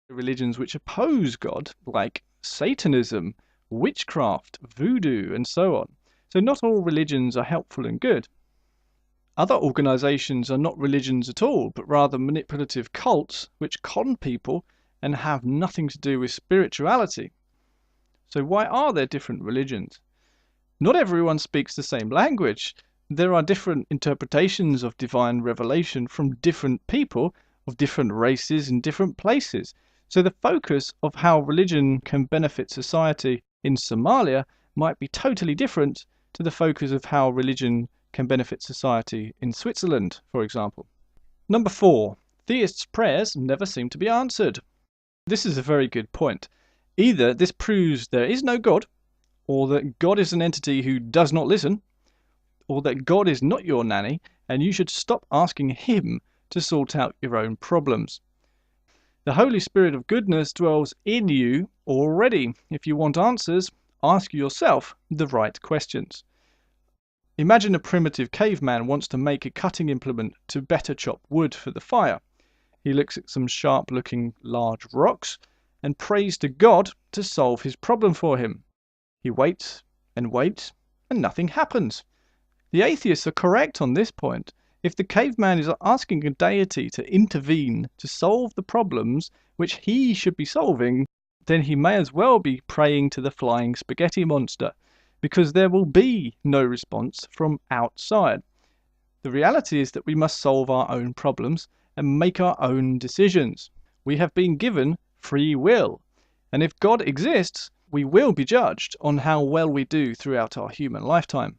religions which oppose God, like Satanism, witchcraft, voodoo, and so on. So not all religions are helpful and good. Other organizations are not religions at all, but rather manipulative cults which con people and have nothing to do with spirituality. So why are there different religions? Not everyone speaks the same language. There are different interpretations of divine revelation from different people of different races and different places. So the focus of how religion can benefit society in Somalia might be totally different to the focus of how religion can benefit society in Switzerland, for example. Number 4, theists' prayers never seem to be answered. This is a very good point. Either this proves there is no God, or that God is an entity who does not listen, or that God is not your nanny and you should stop asking him to sort out your own problems. The Holy Spirit of goodness dwells in you already. If you want answers, ask yourself the right questions. Imagine a primitive caveman wants to make a cutting implement to better chop wood for the fire. He looks at some sharp-looking large rocks and prays to God to solve his problem for him. He waits and waits, and nothing happens. The atheists are correct on this point. If the caveman is asking a deity to intervene to solve the problems which he should be solving, then he may as well be praying to the flying spaghetti monster, because there will be no response from outside. The reality is that we must solve our own problems and make our own decisions. We have been given free will, and if God exists, we will be judged on how well we do throughout our human lifetime.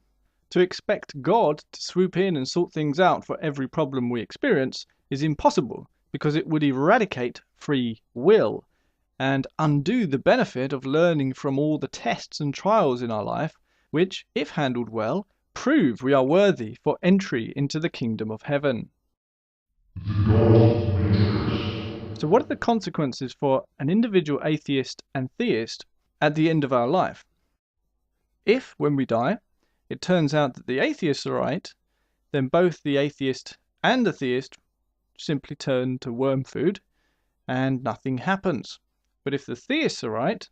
To expect God to swoop in and sort things out for every problem we experience is impossible, because it would eradicate free will and undo the benefit of learning from all the tests and trials in our life, which, if handled well, prove we are worthy for entry into the kingdom of heaven. So what are the consequences for an individual atheist and theist at the end of our life? If, when we die, it turns out that the atheists are right, then both the atheist and the theist simply turn to worm food and nothing happens. But if the theists are right,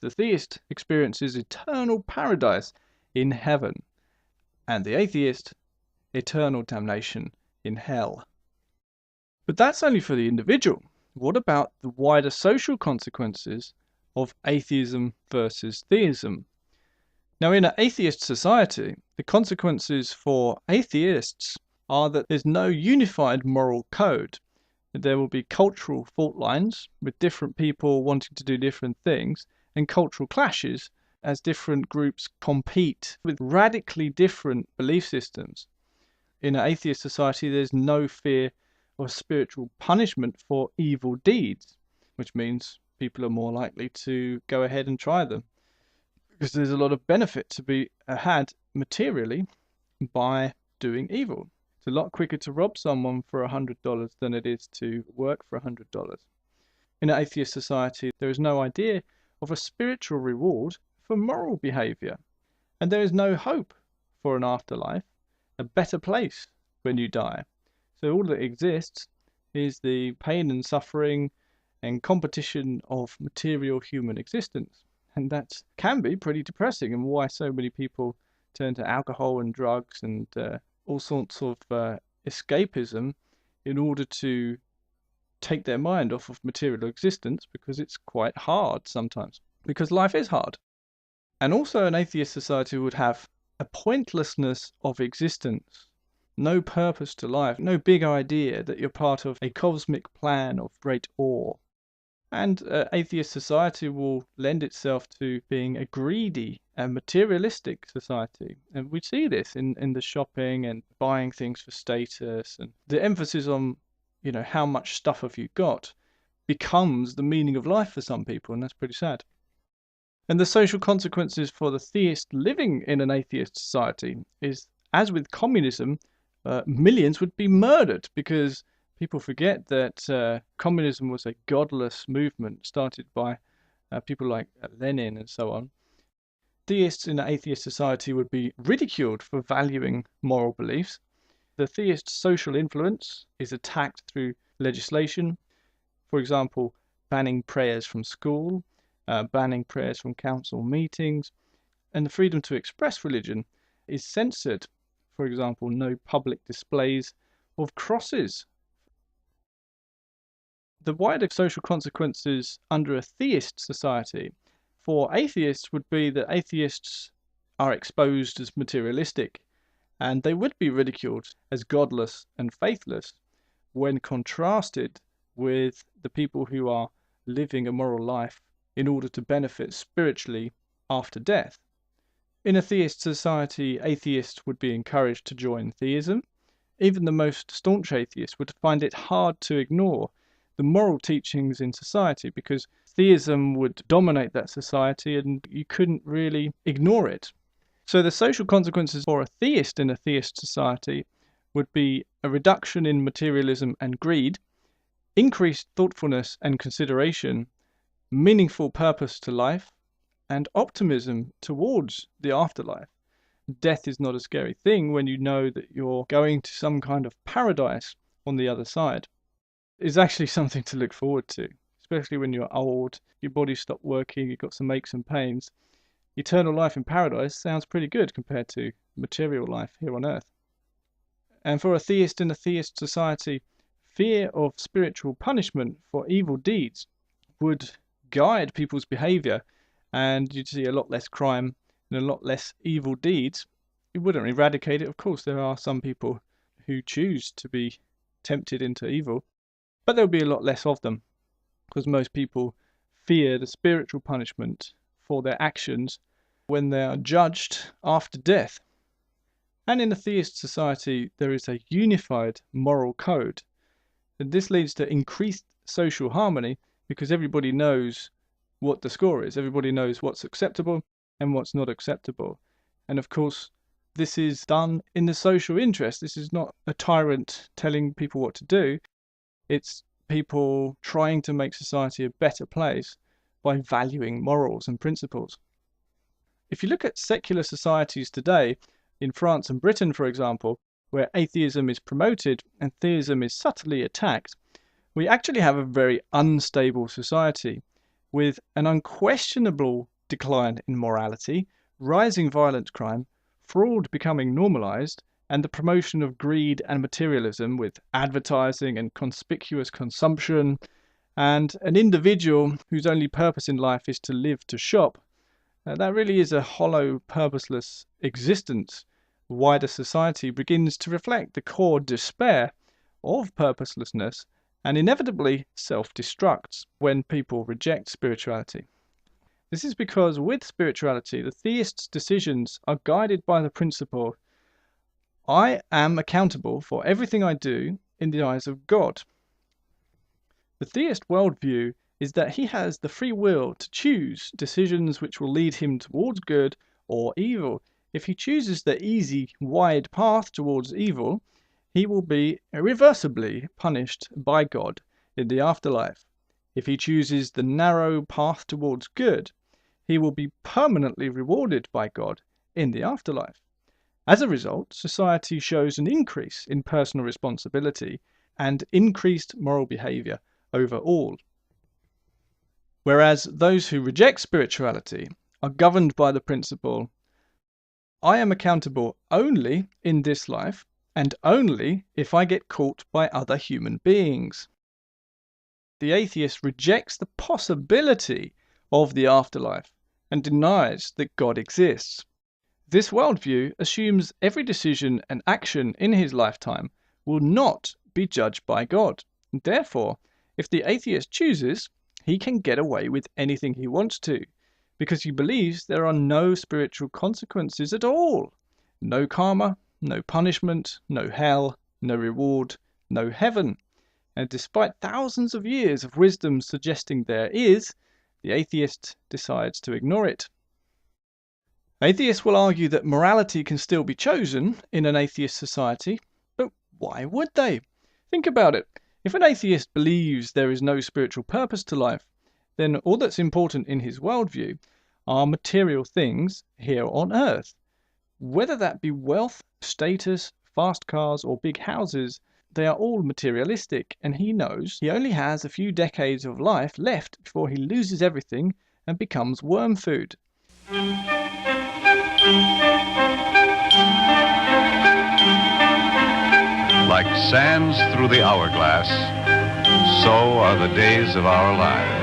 the theist experiences eternal paradise in heaven, and the atheist, eternal damnation in hell. But that's only for the individual. What about the wider social consequences of atheism versus theism? Now, in an atheist society, the consequences for atheists are that there's no unified moral code. There will be cultural fault lines with different people wanting to do different things, and cultural clashes as different groups compete with radically different belief systems. In an atheist society, there's no fear of spiritual punishment for evil deeds, which means people are more likely to go ahead and try them, because there's a lot of benefit to be had materially by doing evil. It's a lot quicker to rob someone for $100 than it is to work for $100. In an atheist society, there is no idea of a spiritual reward for moral behavior, and there is no hope for an afterlife, a better place when you die. So all that exists is the pain and suffering and competition of material human existence. And that can be pretty depressing, and why so many people turn to alcohol and drugs and all sorts of escapism in order to take their mind off of material existence, because it's quite hard sometimes, because life is hard. And also an atheist society would have a pointlessness of existence, no purpose to life, no big idea that you're part of a cosmic plan of great awe. And atheist society will lend itself to being a greedy and materialistic society. And we see this in the shopping and buying things for status, and the emphasis on, how much stuff have you got becomes the meaning of life for some people, and that's pretty sad. And the social consequences for the theist living in an atheist society is, as with communism, millions would be murdered, because people forget that communism was a godless movement started by people like Lenin and so on. Theists in an atheist society would be ridiculed for valuing moral beliefs. The theist's social influence is attacked through legislation. For example, banning prayers from school, banning prayers from council meetings, and the freedom to express religion is censored. For example, no public displays of crosses. The wider social consequences under a theist society for atheists would be that atheists are exposed as materialistic, and they would be ridiculed as godless and faithless when contrasted with the people who are living a moral life in order to benefit spiritually after death. In a theist society, atheists would be encouraged to join theism. Even the most staunch atheist would find it hard to ignore the moral teachings in society because theism would dominate that society and you couldn't really ignore it. So the social consequences for a theist in a theist society would be a reduction in materialism and greed, increased thoughtfulness and consideration, meaningful purpose to life, and optimism towards the afterlife. Death is not a scary thing when you know that you're going to some kind of paradise on the other side. It's actually something to look forward to, especially when you're old, your body stopped working, you've got some aches and pains. Eternal life in paradise sounds pretty good compared to material life here on earth. And for a theist in a theist society, fear of spiritual punishment for evil deeds would guide people's behavior, and you'd see a lot less crime and a lot less evil deeds. It wouldn't eradicate it. Of course, there are some people who choose to be tempted into evil, but there'll be a lot less of them because most people fear the spiritual punishment for their actions when they are judged after death. And in a theist society, there is a unified moral code. And this leads to increased social harmony because everybody knows what the score is. Everybody knows what's acceptable and what's not acceptable. And of course, this is done in the social interest. This is not a tyrant telling people what to do. It's people trying to make society a better place by valuing morals and principles. If you look at secular societies today, in France and Britain, for example, where atheism is promoted and theism is subtly attacked, we actually have a very unstable society with an unquestionable decline in morality, rising violent crime, fraud becoming normalized, and the promotion of greed and materialism with advertising and conspicuous consumption, and an individual whose only purpose in life is to live to shop. That really is a hollow, purposeless existence. Wider society begins to reflect the core despair of purposelessness and inevitably self-destructs when people reject spirituality. This is because with spirituality, the theist's decisions are guided by the principle, I am accountable for everything I do in the eyes of God. The theist worldview is that he has the free will to choose decisions which will lead him towards good or evil. If he chooses the easy, wide path towards evil, he will be irreversibly punished by God in the afterlife. If he chooses the narrow path towards good, he will be permanently rewarded by God in the afterlife. As a result, society shows an increase in personal responsibility and increased moral behavior overall. Whereas those who reject spirituality are governed by the principle, I am accountable only in this life and only if I get caught by other human beings. The atheist rejects the possibility of the afterlife and denies that God exists. This worldview assumes every decision and action in his lifetime will not be judged by God. Therefore, if the atheist chooses, he can get away with anything he wants to, because he believes there are no spiritual consequences at all. No karma, no punishment, no hell, no reward, no heaven. And despite thousands of years of wisdom suggesting there is, the atheist decides to ignore it. Atheists will argue that morality can still be chosen in an atheist society, but why would they? Think about it. If an atheist believes there is no spiritual purpose to life, then all that's important in his worldview are material things here on earth. Whether that be wealth, status, fast cars, or big houses they are all materialistic, and he knows he only has a few decades of life left before he loses everything and becomes worm food. Like sands through the hourglass, so are the days of our lives.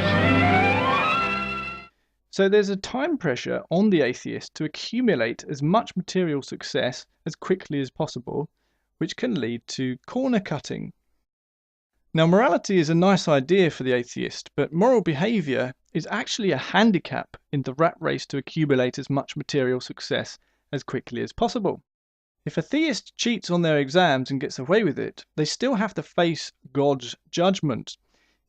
So there's a time pressure on the atheist to accumulate as much material success as quickly as possible, which can lead to corner cutting. Now, morality is a nice idea for the atheist, but moral behavior is actually a handicap in the rat race to accumulate as much material success as quickly as possible. If a theist cheats on their exams and gets away with it, they still have to face God's judgment.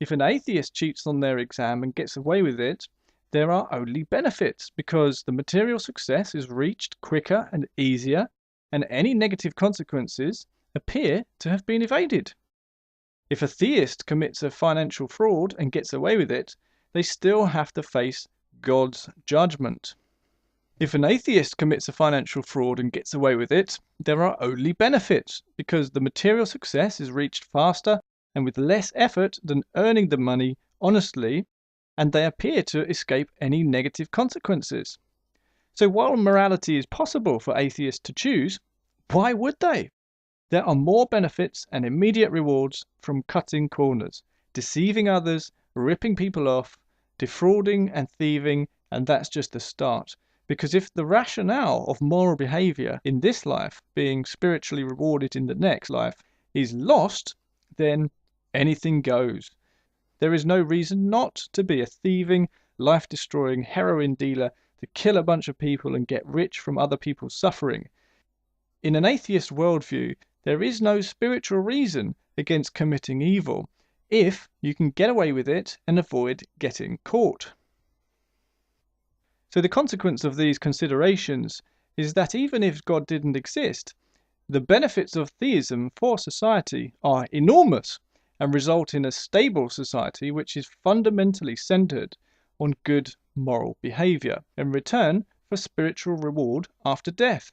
If an atheist cheats on their exam and gets away with it, there are only benefits because the material success is reached quicker and easier, and any negative consequences appear to have been evaded. If a theist commits a financial fraud and gets away with it, they still have to face God's judgment. If an atheist commits a financial fraud and gets away with it, there are only benefits because the material success is reached faster and with less effort than earning the money honestly, and they appear to escape any negative consequences. So while morality is possible for atheists to choose, why would they? There are more benefits and immediate rewards from cutting corners, deceiving others, ripping people off, defrauding and thieving, and that's just the start. Because if the rationale of moral behavior in this life being spiritually rewarded in the next life is lost, then anything goes. There is no reason not to be a thieving, life-destroying heroin dealer to kill a bunch of people and get rich from other people's suffering. In an atheist worldview, there is no spiritual reason against committing evil if you can get away with it and avoid getting caught. So the consequence of these considerations is that even if God didn't exist, the benefits of theism for society are enormous and result in a stable society which is fundamentally centered on good moral behavior in return for spiritual reward after death.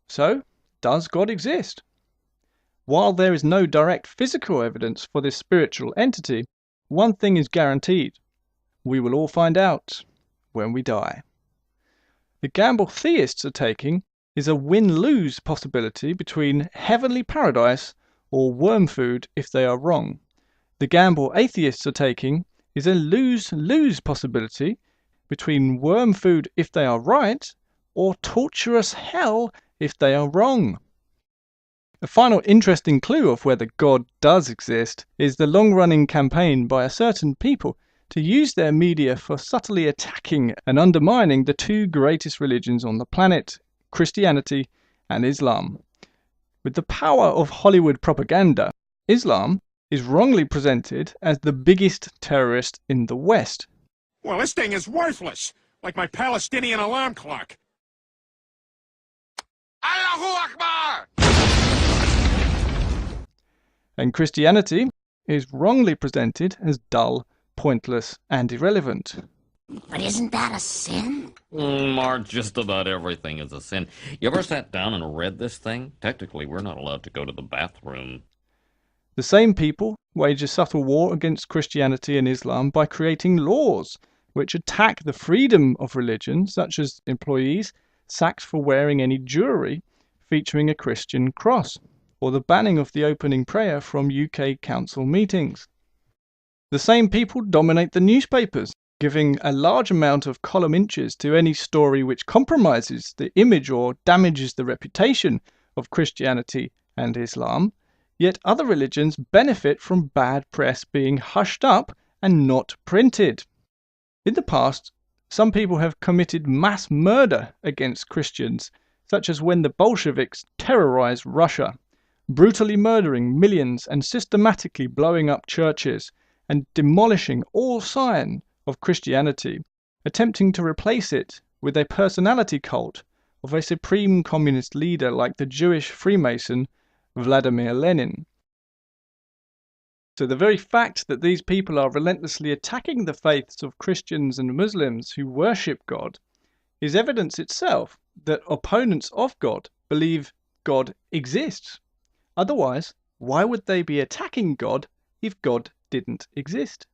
So, does God exist? While there is no direct physical evidence for this spiritual entity, one thing is guaranteed. We will all find out when we die. The gamble theists are taking is a win-lose possibility between heavenly paradise or worm food if they are wrong. The gamble atheists are taking is a lose-lose possibility between worm food if they are right or torturous hell if they are wrong. A final interesting clue of whether God does exist is the long-running campaign by a certain people to use their media for subtly attacking and undermining the two greatest religions on the planet, Christianity and Islam. With the power of Hollywood propaganda, Islam is wrongly presented as the biggest terrorist in the West. Well, this thing is worthless, like my Palestinian alarm clock. Allahu Akbar! And Christianity is wrongly presented as dull, pointless, and irrelevant. But isn't that a sin? Mark, just about everything is a sin. You ever sat down and read this thing? Technically, we're not allowed to go to the bathroom. The same people wage a subtle war against Christianity and Islam by creating laws which attack the freedom of religion, such as employees sacked for wearing any jewellery featuring a Christian cross, or the banning of the opening prayer from UK council meetings. The same people dominate the newspapers, giving a large amount of column inches to any story which compromises the image or damages the reputation of Christianity and Islam, yet other religions benefit from bad press being hushed up and not printed. In the past, some people have committed mass murder against Christians, such as when the Bolsheviks terrorized Russia, brutally murdering millions and systematically blowing up churches and demolishing all sign of Christianity, attempting to replace it with a personality cult of a supreme communist leader like the Jewish Freemason Vladimir Lenin. So the very fact that these people are relentlessly attacking the faiths of Christians and Muslims who worship God is evidence itself that opponents of God believe God exists. Otherwise, Why would they be attacking God if God didn't exist?